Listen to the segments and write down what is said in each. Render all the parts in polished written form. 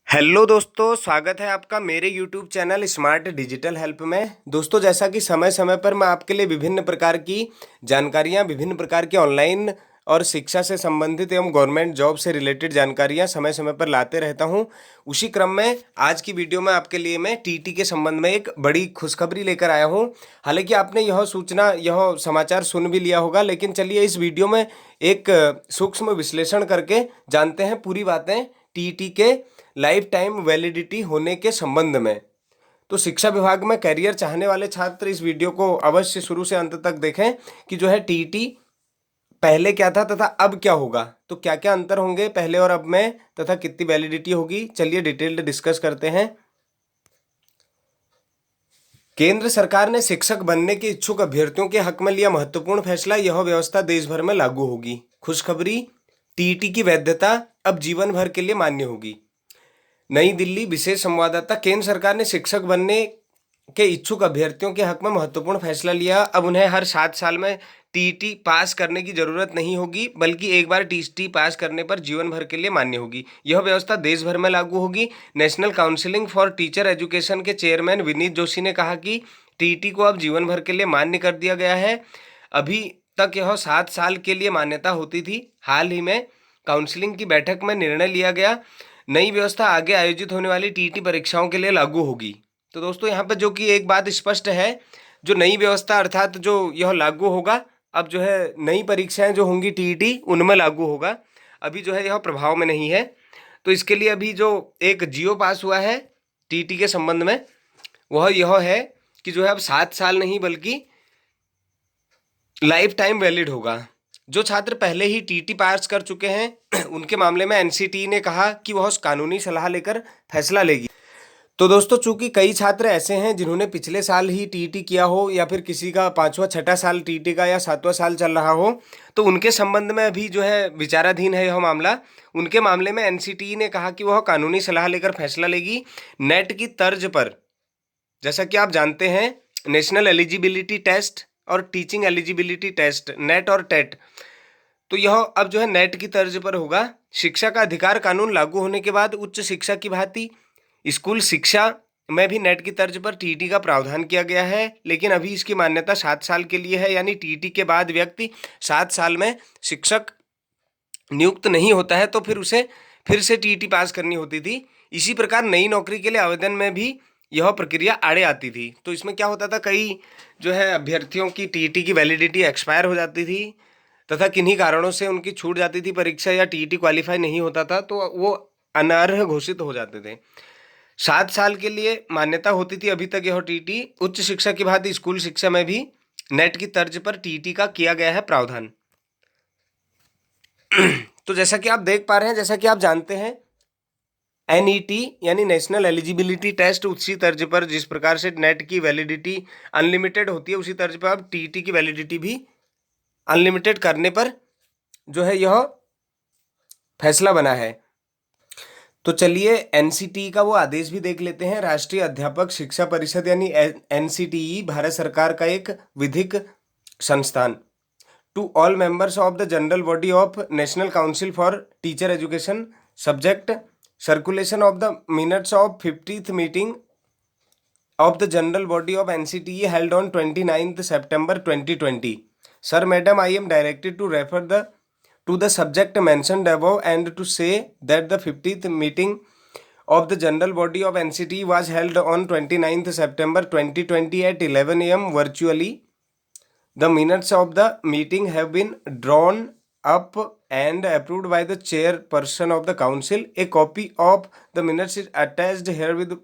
Hello दोस्तों, स्वागत है आपका मेरे YouTube channel smart digital help में। दोस्तों, जैसा कि समय समय पर मैं आपके लिए विभिन्न प्रकार की जानकारियां, विभिन्न प्रकार के ऑनलाइन और शिक्षा से संबंधित एवं गवर्नमेंट जॉब से रिलेटेड जानकारियां समय समय पर लाते रहता हूं। उसी क्रम में आज की वीडियो में आपके लिए मैं टीटी के संबंध में एक बड़ी खुशखबरी लेकर आया हूं। हालांकि आपने यह समाचार सुन भी लिया होगा, लेकिन चलिए इस वीडियो में एक सूक्ष्म विश्लेषण करके जानते हैं पूरी बातें टीटी के लाइफ टाइम वैलिडिटी होने के संबंध में। तो शिक्षा विभाग में करियर चाहने वाले छात्र इस वीडियो को अवश्य शुरू से अंत तक देखें कि जो है टीटी पहले क्या था तथा अब क्या होगा, तो क्या क्या अंतर होंगे पहले और अब में, तथा कितनी वैलिडिटी होगी। चलिए डिटेल्ड डिस्कस करते हैं। केंद्र सरकार ने शिक्षक बनने के इच्छुक अभ्यर्थियों के हक में लिया महत्वपूर्ण फैसला। यह व्यवस्था देश भर में लागू होगी। खुशखबरी, टीटी की वैधता अब जीवन भर के लिए मान्य होगी। नई दिल्ली, विशेष संवाददाता। केंद्र सरकार ने शिक्षक बनने के इच्छुक अभ्यर्थियों के हक में महत्वपूर्ण फैसला लिया। अब उन्हें हर 7 साल में टीटी पास करने की जरूरत नहीं होगी, बल्कि एक बार टीटी पास करने पर जीवन भर के लिए मान्य होगी। यह व्यवस्था देश भर में लागू होगी। National counselling for teacher education के चेयरमैन विनीत जोशी ने कहा कि टीटी को अब जीवन भर के लिए मान्य कर दिया गया है। अभी तक यह 7 साल के लिए मान्यता होती थी। हाल ही में काउंसिलिंग की बैठक में निर्णय लिया गया। नई व्यवस्था आगे आयोजित होने वाली टीटी परीक्षाओं के लिए लागू होगी। तो दोस्तों, यहाँ पर जो कि एक बात स्पष्ट है, जो नई व्यवस्था अर्थात जो यह लागू होगा, अब जो है नई परीक्षाएं जो होंगी टीटी उनमें लागू होगा। अभी जो है यह प्रभाव में नहीं है। तो इसके लिए अभी जो एक जियो पास हुआ है टीटी के संबंध में, वह यह है कि जो है अब 7 साल नहीं बल्कि लाइफ टाइम वैलिड होगा। जो छात्र पहले ही टीटी पास कर चुके हैं उनके मामले में एनसीटी ने कहा कि वह कानूनी सलाह लेकर फैसला लेगी। तो दोस्तों, चूंकि कई छात्र ऐसे हैं जिन्होंने पिछले साल ही टीटी किया हो, या फिर किसी का 5वां 6ठा साल टीटी का या 7वां साल चल रहा हो, तो उनके संबंध में अभी जो है विचाराधीन है यह मामला। उनके मामले में एनसीटी ने कहा कि वह कानूनी सलाह लेकर फैसला लेगी। नेट की तर्ज पर, जैसा कि आप जानते हैं, नेशनल एलिजिबिलिटी टेस्ट और टीचिंग एलिजिबिलिटी टेस्ट, नेट और टेट, तो यह अब जो है नेट की तर्ज पर होगा। शिक्षा का अधिकार कानून लागू होने के बाद उच्च शिक्षा की भांति स्कूल शिक्षा में भी नेट की तर्ज पर टीटी का प्रावधान किया गया है, लेकिन अभी इसकी मान्यता 7 साल के लिए है। यानी टीटी के बाद व्यक्ति 7 साल में शिक्षक नियुक्त नहीं होता है तो फिर उसे फिर से टीटी पास करनी होती थी। इसी प्रकार नई नौकरी के लिए आवेदन में भी यह प्रक्रिया आड़े आती थी। तो इसमें क्या होता था, कई जो है अभ्यर्थियों की टीटी की वैलिडिटी एक्सपायर हो जाती थी तथा किन्हीं कारणों से उनकी छूट जाती थी परीक्षा, या टीटी क्वालिफाई नहीं होता था तो वो अनर्ह घोषित हो जाते थे। 7 साल के लिए मान्यता होती थी अभी तक यह टीटी। उच्च शिक्षा की भांति स्कूल शिक्षा में भी नेट की तर्ज पर टीटी का किया गया है प्रावधान। तो जैसा कि आप देख पा रहे हैं, जैसा कि आप जानते हैं, एनईटी यानी नेशनल एलिजिबिलिटी टेस्ट उसी तर्ज पर, जिस प्रकार से नेट की वैलिडिटी अनलिमिटेड होती है, उसी तर्ज पर अब टीटी की वैलिडिटी भी अनलिमिटेड करने पर जो है यह फैसला बना है। तो चलिए एनसीटी का वो आदेश भी देख लेते हैं। राष्ट्रीय अध्यापक शिक्षा परिषद यानी एनसीटीई भारत सरकार का एक विधिक संस्थान। To all members of the general body of national council for teacher education, subject circulation of the minutes of 50th meeting of the general body of NCTE held on 29th September 2020. Sir, Madam, I am directed to refer to the subject mentioned above and to say that the 50th meeting of the general body of NCTE was held on 29th September 2020 at 11 a.m. virtually. The minutes of the meeting have been drawn up and approved by the chairperson of the council. A copy of the minutes is attached here with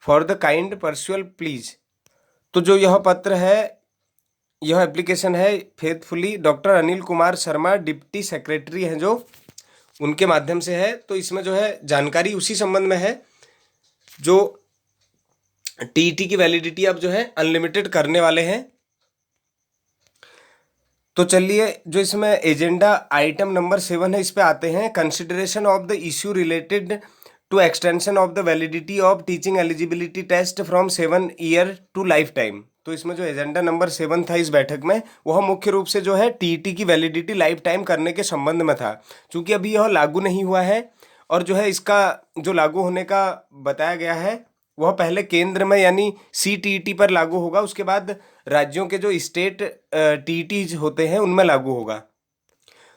for the kind perusal please. तो जो यह पत्र है, यह application है faithfully doctor Anil Kumar Sharma, deputy secretary हैं जो, उनके माध्यम से है। तो इसमें जो है जानकारी उसी संबंध में है जो टीटी की वैलिडिटी अब जो है अनलिमिटेड करने वाले हैं। तो चलिए जो इसमें एजेंडा आइटम नंबर 7 है, इस पे आते हैं। Consideration of the issue related to extension of the validity of teaching eligibility test from 7 year to lifetime. तो इसमें जो एजेंडा नंबर 7 था इस बैठक में, वह मुख्य रूप से जो है टीटी की वैलिडिटी लाइफ टाइम करने के संबंध में था। चूंकि अभी यह लागू नहीं हुआ है और जो है इसका जो लागू होने का बताया गया है वह पहले केंद्र में यानी CTET पर लागू होगा, उसके बाद राज्यों के जो स्टेट TETs होते हैं उनमें लागू होगा।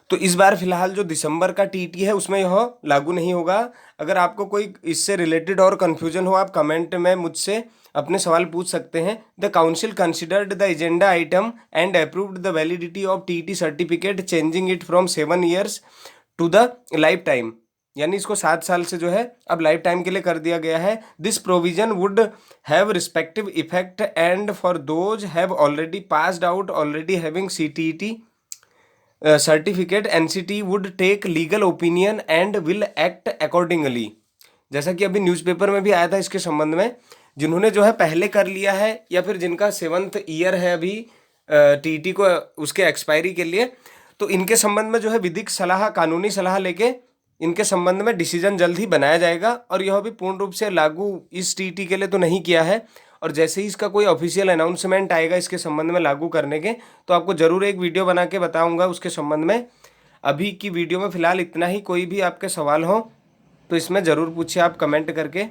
तो इस बार फिलहाल जो दिसंबर का TET है उसमें यह लागू नहीं होगा। अगर आपको कोई इससे रिलेटेड और कन्फ्यूजन हो आप कमेंट में मुझसे अपने सवाल पूछ सकते हैं। The council considered the agenda item and approved the validity of TET certificate changing it from 7 years to the lifetime, यानी इसको 7 साल से जो है अब लाइफ टाइम के लिए कर दिया गया है। This provision would have respective effect and for those have already passed out already having CTET certificate NCT would take legal opinion and will act accordingly. जैसा कि अभी न्यूज़पेपर में भी आया था इसके संबंध में, जिन्होंने जो है पहले कर लिया है या फिर जिनका 7th ईयर है अभी TET को उसके एक्सपायरी के लिए, तो इनके संबंध में जो है विधिक सलाह कानूनी सलाह लेके इनके संबंध में डिसीजन जल्द ही बनाया जाएगा। और यह भी पूर्ण रूप से लागू इस TET के लिए तो नहीं किया है, और जैसे ही इसका कोई ऑफिशियल अनाउंसमेंट आएगा इसके संबंध में लागू करने के, तो आपको ज़रूर एक वीडियो बना के बताऊंगा उसके संबंध में। अभी की वीडियो में फ़िलहाल इतना ही। कोई भी आपके सवाल हो तो इसमें ज़रूर पूछिए आप कमेंट करके।